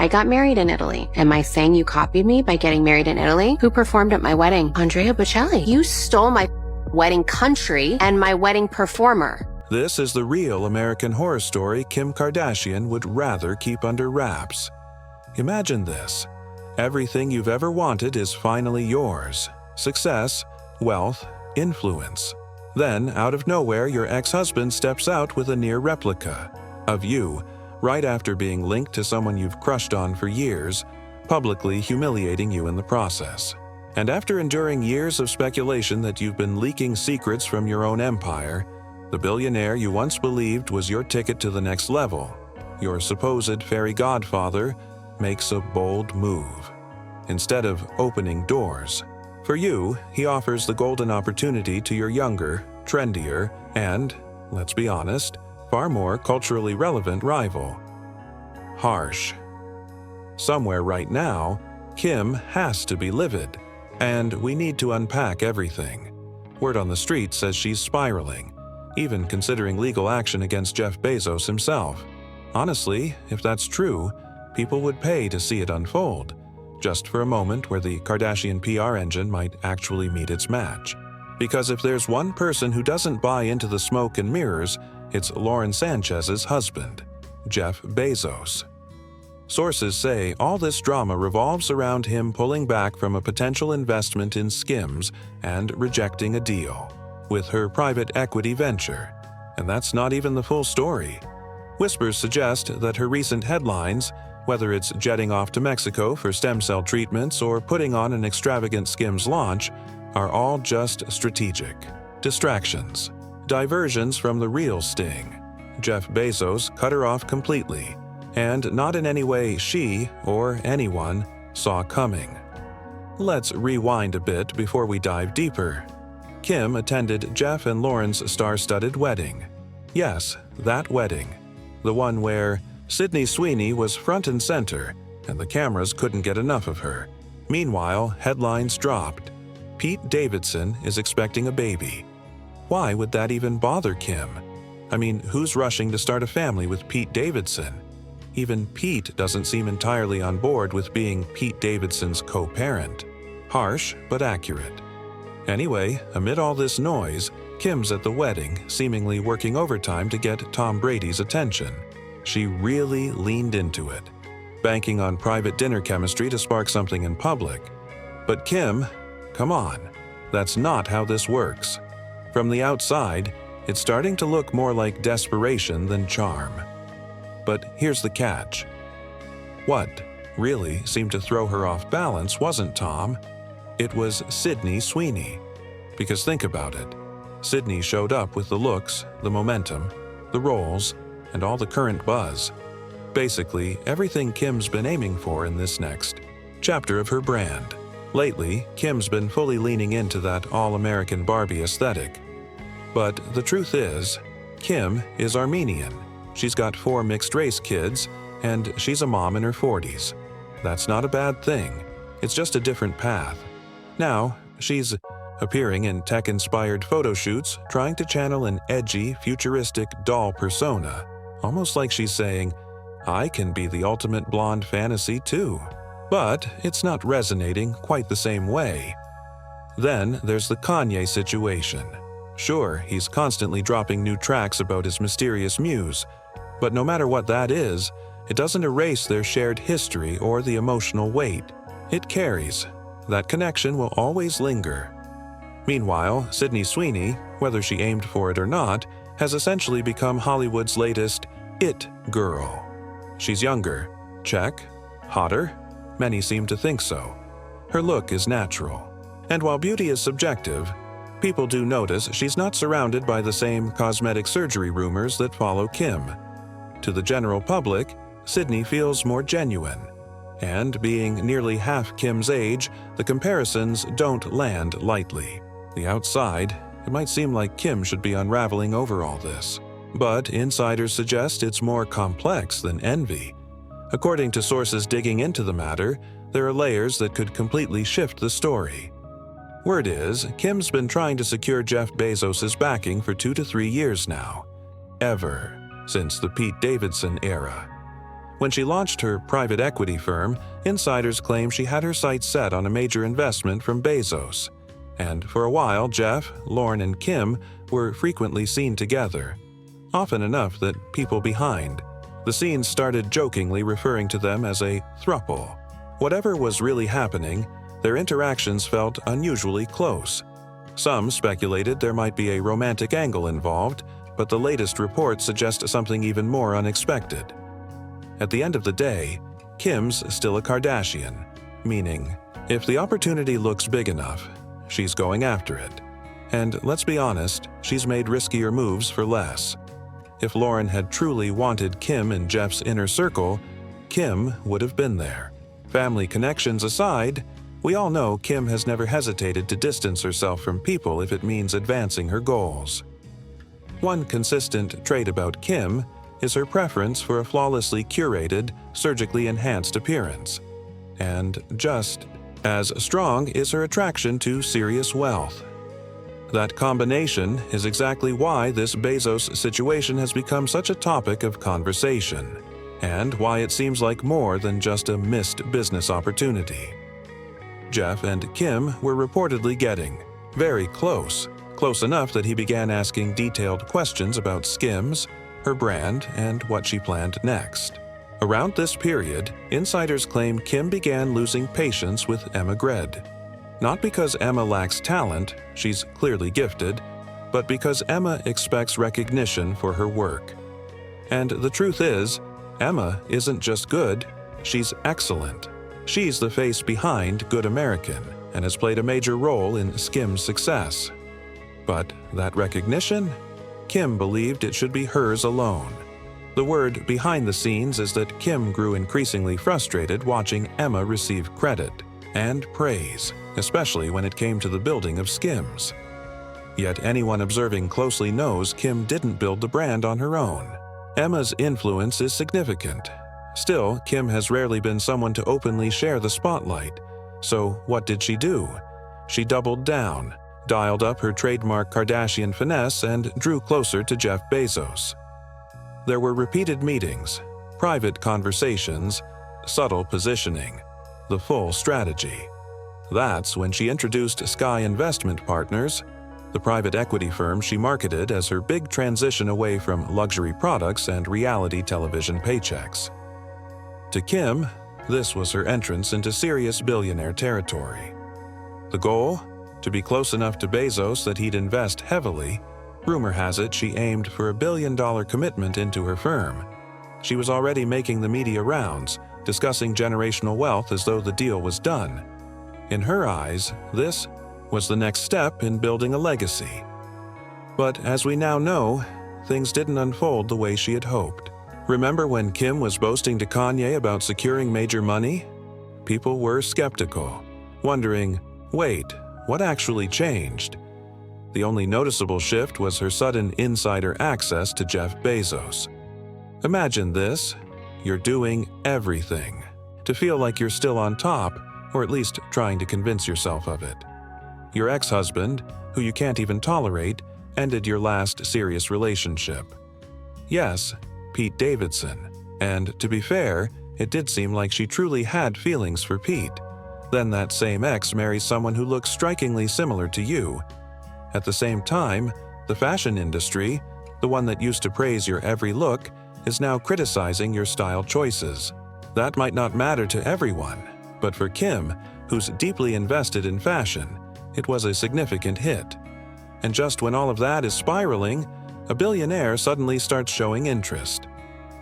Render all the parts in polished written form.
I got married in Italy. Am I saying you copied me by getting married in Italy? Who performed at my wedding? Andrea Bocelli. You stole my wedding country and my wedding performer. This is the real American horror story Kim Kardashian would rather keep under wraps. Imagine this. Everything you've ever wanted is finally yours. Success, wealth, influence. Then, out of nowhere, your ex-husband steps out with a near replica of you, right after being linked to someone you've crushed on for years, publicly humiliating you in the process. And after enduring years of speculation that you've been leaking secrets from your own empire, the billionaire you once believed was your ticket to the next level, your supposed fairy godfather, makes a bold move. Instead of opening doors, for you, he offers the golden opportunity to your younger, trendier, and, let's be honest, far more culturally relevant rival. Harsh. Somewhere right now, Kim has to be livid, and we need to unpack everything. Word on the street says she's spiraling, even considering legal action against Jeff Bezos himself. Honestly, if that's true, people would pay to see it unfold, just for a moment where the Kardashian PR engine might actually meet its match. Because if there's one person who doesn't buy into the smoke and mirrors, it's Lauren Sanchez's husband, Jeff Bezos. Sources say all this drama revolves around him pulling back from a potential investment in Skims and rejecting a deal with her private equity venture. And that's not even the full story. Whispers suggest that her recent headlines, whether it's jetting off to Mexico for stem cell treatments or putting on an extravagant Skims launch, are all just strategic distractions, diversions from the real sting. Jeff Bezos cut her off completely, and not in any way she, or anyone, saw coming. Let's rewind a bit before we dive deeper. Kim attended Jeff and Lauren's star-studded wedding. Yes, that wedding. The one where Sydney Sweeney was front and center, and the cameras couldn't get enough of her. Meanwhile, headlines dropped. Pete Davidson is expecting a baby. Why would that even bother Kim? I mean, who's rushing to start a family with Pete Davidson? Even Pete doesn't seem entirely on board with being Pete Davidson's co-parent. Harsh, but accurate. Anyway, amid all this noise, Kim's at the wedding, seemingly working overtime to get Tom Brady's attention. She really leaned into it, banking on private dinner chemistry to spark something in public. But Kim, come on, that's not how this works. From the outside, it's starting to look more like desperation than charm. But here's the catch. What really seemed to throw her off balance wasn't Tom. It was Sydney Sweeney. Because think about it. Sydney showed up with the looks, the momentum, the roles, and all the current buzz. Basically, everything Kim's been aiming for in this next chapter of her brand. Lately, Kim's been fully leaning into that all-American Barbie aesthetic. But the truth is, Kim is Armenian. She's got 4 mixed-race kids, and she's a mom in her 40s. That's not a bad thing. It's just a different path. Now, she's appearing in tech-inspired photo shoots, trying to channel an edgy, futuristic doll persona, almost like she's saying, I can be the ultimate blonde fantasy too. But it's not resonating quite the same way. Then there's the Kanye situation. Sure, he's constantly dropping new tracks about his mysterious muse, but no matter what that is, it doesn't erase their shared history or the emotional weight. It carries. That connection will always linger. Meanwhile, Sydney Sweeney, whether she aimed for it or not, has essentially become Hollywood's latest it girl. She's younger, check. Hotter? Many seem to think so. Her look is natural. And while beauty is subjective, people do notice she's not surrounded by the same cosmetic surgery rumors that follow Kim. To the general public, Sydney feels more genuine. And being nearly half Kim's age, the comparisons don't land lightly. The outside, it might seem like Kim should be unraveling over all this. But insiders suggest it's more complex than envy. According to sources digging into the matter, there are layers that could completely shift the story. Word is, Kim's been trying to secure Jeff Bezos' backing for 2 to 3 years now. Ever since the Pete Davidson era. When she launched her private equity firm, insiders claim she had her sights set on a major investment from Bezos. And for a while, Jeff, Lauren, and Kim were frequently seen together, often enough that people behind the scenes started jokingly referring to them as a throuple. Whatever was really happening, their interactions felt unusually close. Some speculated there might be a romantic angle involved, but the latest reports suggest something even more unexpected. At the end of the day, Kim's still a Kardashian, meaning, if the opportunity looks big enough, she's going after it. And let's be honest, she's made riskier moves for less. If Lauren had truly wanted Kim in Jeff's inner circle, Kim would have been there. Family connections aside, we all know Kim has never hesitated to distance herself from people if it means advancing her goals. One consistent trait about Kim is her preference for a flawlessly curated, surgically enhanced appearance. And just as strong is her attraction to serious wealth. That combination is exactly why this Bezos situation has become such a topic of conversation, and why it seems like more than just a missed business opportunity. Jeff and Kim were reportedly getting very close enough that he began asking detailed questions about Skims, her brand, and what she planned next. Around this period, insiders claim Kim began losing patience with Emma Grede. Not because Emma lacks talent, she's clearly gifted, but because Emma expects recognition for her work. And the truth is, Emma isn't just good, she's excellent. She's the face behind Good American and has played a major role in Skims' success. But that recognition? Kim believed it should be hers alone. The word behind the scenes is that Kim grew increasingly frustrated watching Emma receive credit and praise, especially when it came to the building of Skims. Yet anyone observing closely knows Kim didn't build the brand on her own. Emma's influence is significant. Still, Kim has rarely been someone to openly share the spotlight. So what did she do? She doubled down, dialed up her trademark Kardashian finesse, and drew closer to Jeff Bezos. There were repeated meetings, private conversations, subtle positioning, the full strategy. That's when she introduced Sky Investment Partners, the private equity firm she marketed as her big transition away from luxury products and reality television paychecks. To Kim, this was her entrance into serious billionaire territory. The goal? To be close enough to Bezos that he'd invest heavily. Rumor has it she aimed for a $1 billion commitment into her firm. She was already making the media rounds, discussing generational wealth as though the deal was done. In her eyes, this was the next step in building a legacy. But as we now know, things didn't unfold the way she had hoped. Remember when Kim was boasting to Kanye about securing major money? People were skeptical, wondering, wait, what actually changed? The only noticeable shift was her sudden insider access to Jeff Bezos. Imagine this: you're doing everything to feel like you're still on top, or at least trying to convince yourself of it. Your ex-husband, who you can't even tolerate, ended your last serious relationship. Yes, Pete Davidson. And to be fair, it did seem like she truly had feelings for Pete. Then that same ex marries someone who looks strikingly similar to you. At the same time, the fashion industry, the one that used to praise your every look, is now criticizing your style choices. That might not matter to everyone, but for Kim, who's deeply invested in fashion, it was a significant hit. And just when all of that is spiraling, a billionaire suddenly starts showing interest.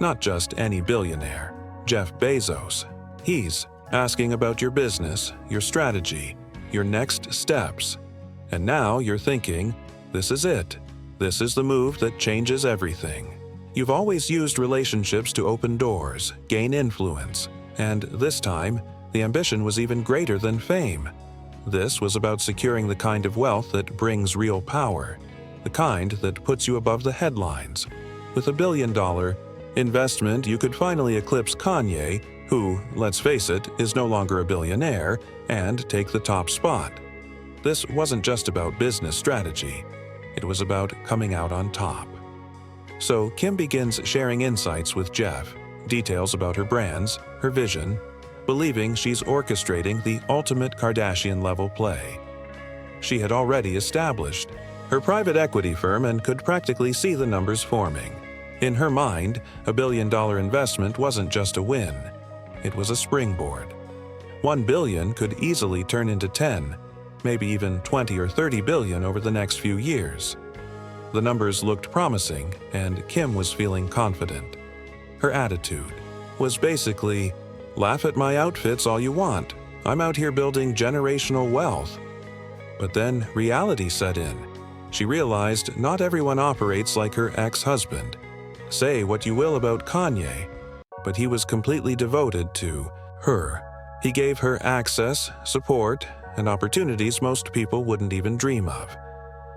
Not just any billionaire, Jeff Bezos. He's asking about your business, your strategy, your next steps. And now you're thinking, this is it. This is the move that changes everything. You've always used relationships to open doors, gain influence, and this time, the ambition was even greater than fame. This was about securing the kind of wealth that brings real power, the kind that puts you above the headlines. With a $1 billion investment, you could finally eclipse Kanye, who, let's face it, is no longer a billionaire, and take the top spot. This wasn't just about business strategy. It was about coming out on top. So Kim begins sharing insights with Jeff, details about her brands, her vision, believing she's orchestrating the ultimate Kardashian-level play. She had already established her private equity firm and could practically see the numbers forming. In her mind, a billion-dollar investment wasn't just a win. It was a springboard. $1 billion could easily turn into 10, maybe even 20 or 30 billion over the next few years. The numbers looked promising, and Kim was feeling confident. Her attitude was basically, laugh at my outfits all you want. I'm out here building generational wealth. But then reality set in. She realized not everyone operates like her ex-husband. Say what you will about Kanye, but he was completely devoted to her. He gave her access, support, and opportunities most people wouldn't even dream of.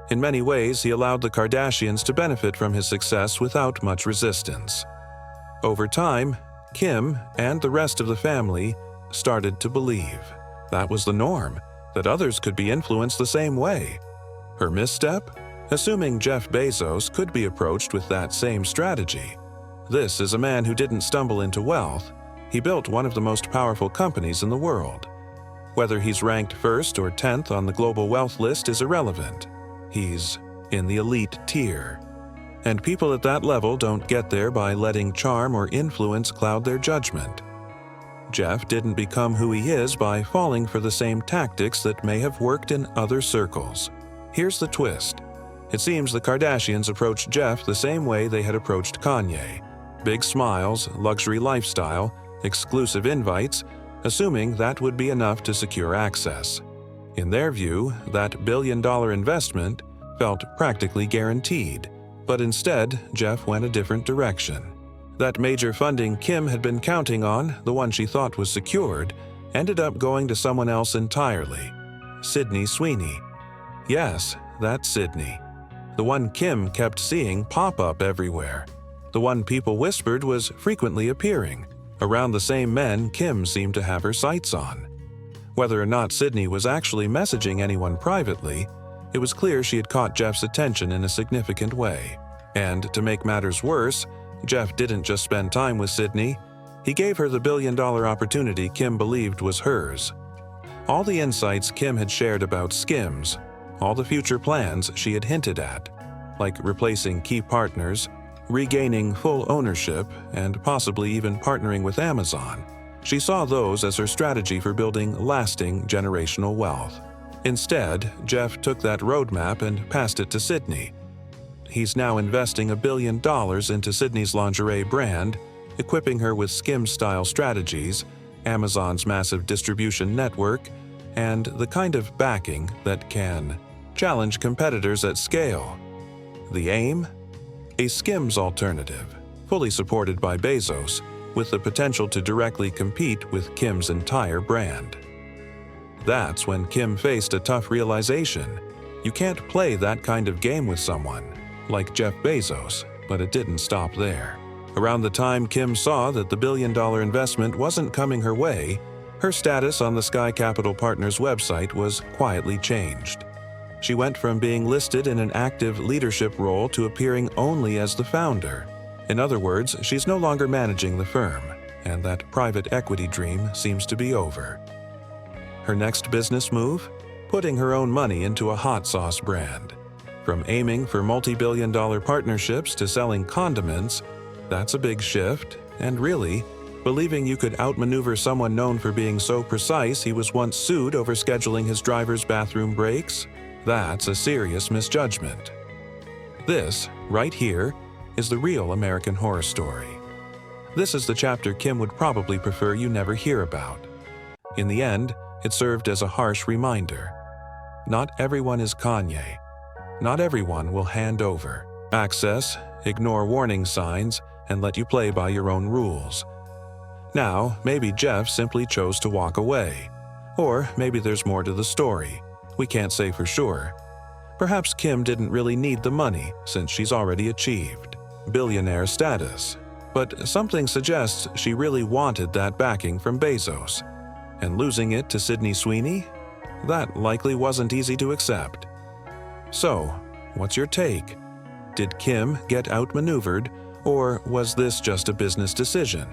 In many ways, he allowed the Kardashians to benefit from his success without much resistance. Over time, Kim and the rest of the family started to believe that was the norm, that others could be influenced the same way. Her misstep? Assuming Jeff Bezos could be approached with that same strategy. This is a man who didn't stumble into wealth. He built one of the most powerful companies in the world. Whether he's ranked 1st or 10th on the global wealth list is irrelevant. He's in the elite tier. And people at that level don't get there by letting charm or influence cloud their judgment. Jeff didn't become who he is by falling for the same tactics that may have worked in other circles. Here's the twist. It seems the Kardashians approached Jeff the same way they had approached Kanye. Big smiles, luxury lifestyle, exclusive invites, assuming that would be enough to secure access. In their view, that billion-dollar investment felt practically guaranteed. But instead, Jeff went a different direction. That major funding Kim had been counting on, the one she thought was secured, ended up going to someone else entirely. Sweeney. Yes, that's Sydney. The one Kim kept seeing pop up everywhere. The one people whispered was frequently appearing, around the same men Kim seemed to have her sights on. Whether or not Sydney was actually messaging anyone privately, it was clear she had caught Jeff's attention in a significant way. And to make matters worse, Jeff didn't just spend time with Sydney, he gave her the billion-dollar opportunity Kim believed was hers. All the insights Kim had shared about Skims, all the future plans she had hinted at, like replacing key partners, regaining full ownership, and possibly even partnering with Amazon. She saw those as her strategy for building lasting generational wealth. Instead, Jeff took that roadmap and passed it to Sydney. He's now investing $1 billion into Sydney's lingerie brand, equipping her with Skims-style strategies, Amazon's massive distribution network, and the kind of backing that can challenge competitors at scale. The aim? A Skims alternative, fully supported by Bezos, with the potential to directly compete with Kim's entire brand. That's when Kim faced a tough realization. You can't play that kind of game with someone, like Jeff Bezos, but it didn't stop there. Around the time Kim saw that the billion-dollar investment wasn't coming her way, her status on the Sky Capital Partners website was quietly changed. She went from being listed in an active leadership role to appearing only as the founder. In other words, she's no longer managing the firm, and that private equity dream seems to be over. Her next business move? Putting her own money into a hot sauce brand. From aiming for multi-billion-dollar partnerships to selling condiments, that's a big shift, and really, believing you could outmaneuver someone known for being so precise he was once sued over scheduling his driver's bathroom breaks? That's a serious misjudgment. This, right here, is the real American horror story. This is the chapter Kim would probably prefer you never hear about. In the end, it served as a harsh reminder. Not everyone is Kanye. Not everyone will hand over access, ignore warning signs, and let you play by your own rules. Now, maybe Jeff simply chose to walk away. Or maybe there's more to the story. We can't say for sure. Perhaps Kim didn't really need the money since she's already achieved billionaire status. But something suggests she really wanted that backing from Bezos. And losing it to Sweeney? That likely wasn't easy to accept. So, what's your take? Did Kim get outmaneuvered, Or was this just a business decision?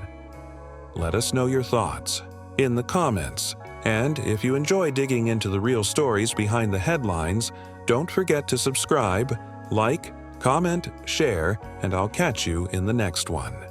Let us know your thoughts in the comments. And if you enjoy digging into the real stories behind the headlines, don't forget to subscribe, like, comment, share, and I'll catch you in the next one.